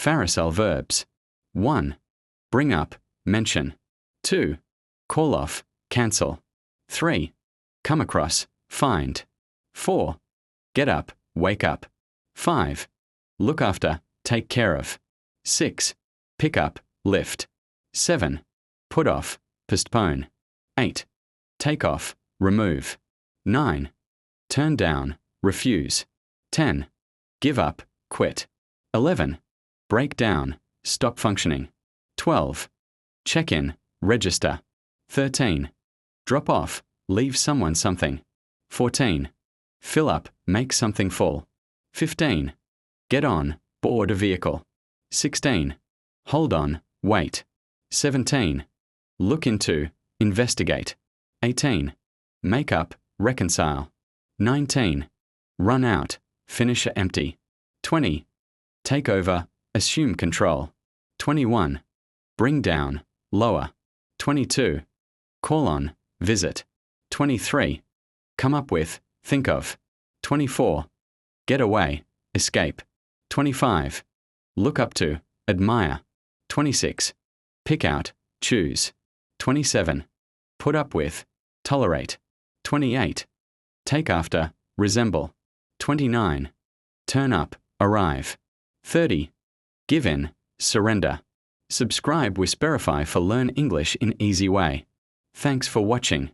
Phrasal verbs. 1. Bring up, mention. 2. Call off, cancel. 3. Come across, find. 4. Get up, wake up. 5. Look after, take care of. 6. Pick up, lift. 7. Put off, postpone. 8. Take off, remove. 9. Turn down, refuse. 10. Give up, quit. 11. Break down, stop functioning. 12. Check in, register. 13. Drop off, leave someone something. 14. Fill up, make something full. 15. Get on, board a vehicle. 16. Hold on, wait. 17. Look into, investigate. 18. Make up, reconcile. 19. Run out, finish empty. 20. Take over, assume control. 21. Bring down, lower. 22. Call on, visit. 23. Come up with, think of. 24. Get away, escape. 25. Look up to, admire. 26. Pick out, choose. 27. Put up with, tolerate. 28. Take after, resemble. 29. Turn up, arrive. 30. Give in, surrender. Subscribe Whisperify for Learn English in Easy Way. Thanks for watching.